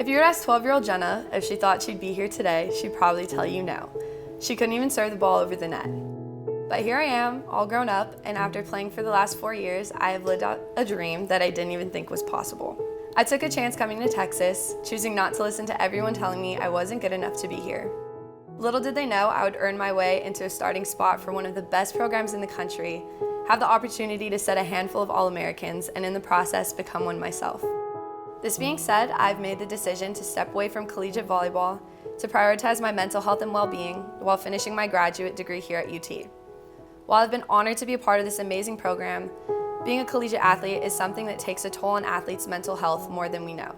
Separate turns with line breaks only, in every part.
If you were to ask 12-year-old Jhenna if she thought she'd be here today, she'd probably tell you no. She couldn't even serve the ball over the net. But here I am, all grown up, and after playing for the last 4 years, I have lived out a dream that I didn't even think was possible. I took a chance coming to Texas, choosing not to listen to everyone telling me I wasn't good enough to be here. Little did they know I would earn my way into a starting spot for one of the best programs in the country, have the opportunity to set a handful of All-Americans, and in the process become one myself. This being said, I've made the decision to step away from collegiate volleyball to prioritize my mental health and well-being while finishing my graduate degree here at UT. While I've been honored to be a part of this amazing program, being a collegiate athlete is something that takes a toll on athletes' mental health more than we know.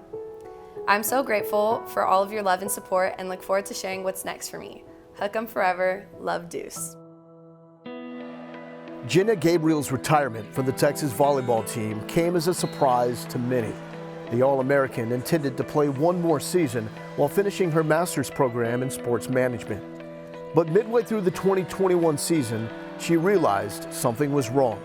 I'm so grateful for all of your love and support and look forward to sharing what's next for me. Hook 'em forever, love Deuce.
Jhenna Gabriel's retirement from the Texas Volleyball team came as a surprise to many. The All-American intended to play one more season while finishing her master's program in sports management. But midway through the 2021 season, she realized something was wrong.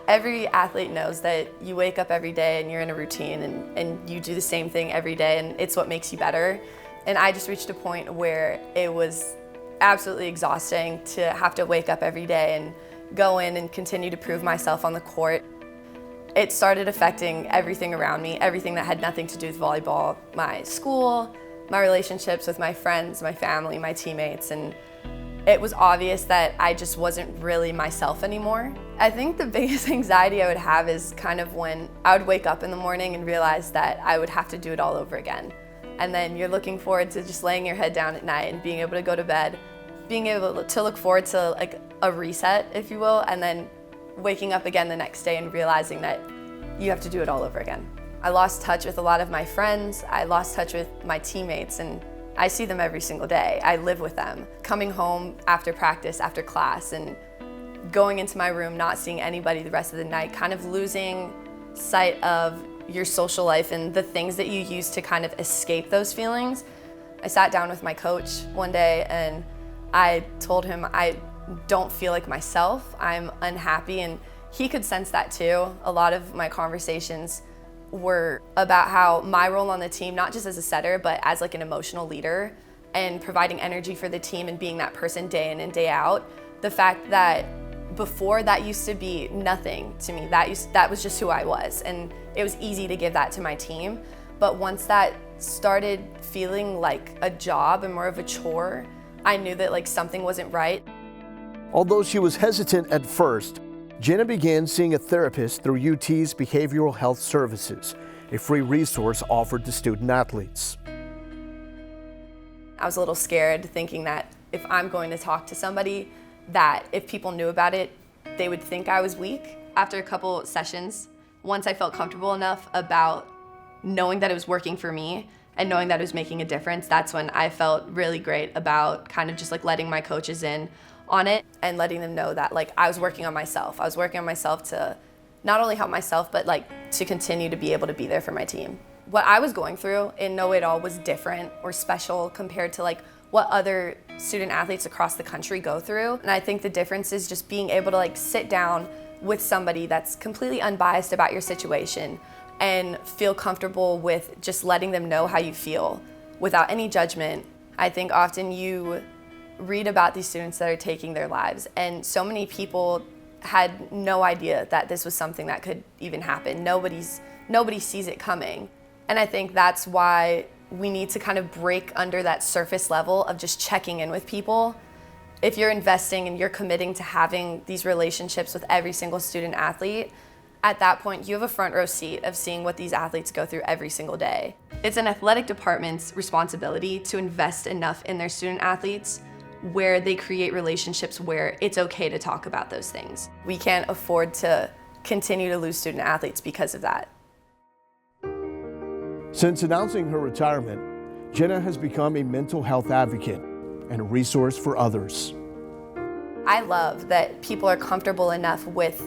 Every athlete knows that you wake up every day and you're in a routine and you do the same thing every day and it's what makes you better. And I just reached a point where it was absolutely exhausting to have to wake up every day and go in and continue to prove myself on the court. It started affecting everything around me, everything that had nothing to do with volleyball, my school, my relationships with my friends, my family, my teammates, and it was obvious that I just wasn't really myself anymore. I think the biggest anxiety I would have is kind of when I would wake up in the morning and realize that I would have to do it all over again. And then you're looking forward to just laying your head down at night and being able to go to bed, being able to look forward to like a reset, if you will, and then waking up again the next day and realizing that you have to do it all over again. I lost touch with a lot of my friends, I lost touch with my teammates, and I see them every single day. I live with them. Coming home after practice, after class, and going into my room, not seeing anybody the rest of the night, kind of losing sight of your social life and the things that you use to kind of escape those feelings. I sat down with my coach one day and I told him I don't feel like myself, I'm unhappy, and he could sense that too. A lot of my conversations were about how my role on the team, not just as a setter, but as like an emotional leader and providing energy for the team and being that person day in and day out. The fact that before that used to be nothing to me, that was just who I was, and it was easy to give that to my team. But once that started feeling like a job and more of a chore, I knew that like something wasn't right.
Although she was hesitant at first, Jhenna began seeing a therapist through UT's Behavioral Health Services, a free resource offered to student athletes.
I was a little scared, thinking that if I'm going to talk to somebody, that if people knew about it, they would think I was weak. After a couple sessions, once I felt comfortable enough about knowing that it was working for me and knowing that it was making a difference, that's when I felt really great about kind of just like letting my coaches in on it and letting them know that like I was working on myself. I was working on myself to not only help myself, but like to continue to be able to be there for my team. What I was going through in no way at all was different or special compared to like what other student athletes across the country go through. And I think the difference is just being able to like sit down with somebody that's completely unbiased about your situation and feel comfortable with just letting them know how you feel without any judgment. I think often you read about these students that are taking their lives, and so many people had no idea that this was something that could even happen. Nobody sees it coming. And I think that's why we need to kind of break under that surface level of just checking in with people. If you're investing and you're committing to having these relationships with every single student athlete, at that point you have a front row seat of seeing what these athletes go through every single day. It's an athletic department's responsibility to invest enough in their student athletes where they create relationships where it's okay to talk about those things. We can't afford to continue to lose student athletes because of that.
Since announcing her retirement, Jhenna has become a mental health advocate and a resource for others.
I love that people are comfortable enough with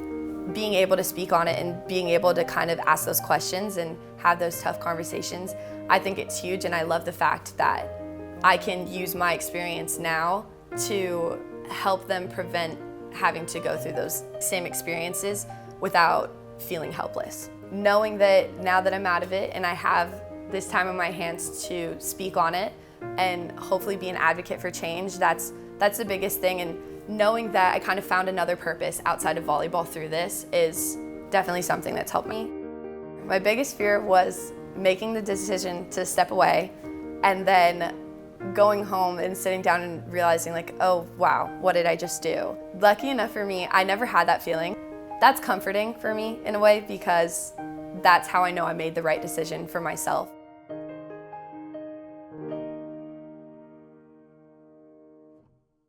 being able to speak on it and being able to kind of ask those questions and have those tough conversations. I think it's huge, and I love the fact that I can use my experience now to help them prevent having to go through those same experiences without feeling helpless. Knowing that now that I'm out of it and I have this time in my hands to speak on it and hopefully be an advocate for change, that's the biggest thing. And knowing that I kind of found another purpose outside of volleyball through this is definitely something that's helped me. My biggest fear was making the decision to step away and then going home and sitting down and realizing like, oh wow, what did I just do? Lucky enough for me, I never had that feeling. That's comforting for me in a way because that's how I know I made the right decision for myself.